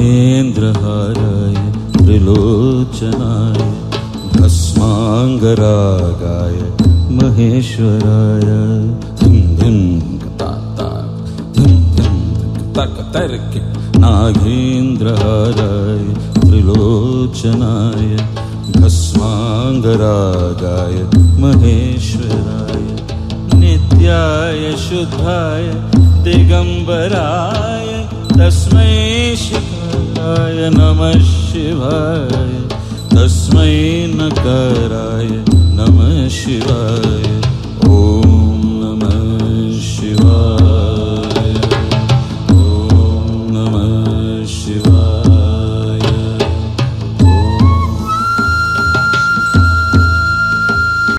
नागेन्द्रहाराय त्रिलोचनाय भस्मांगरागाय महेश्वराय धिं धिं ता धिं धिं तक तर्क नागेन्द्रहाराय त्रिलोचनाय भस्मांगरागाय महेश्वराय नित्याय शुद्धाय दिगंबराय तस्मै शिखाय नमः शिवाय तस्मै नकाराय नमः शिवाय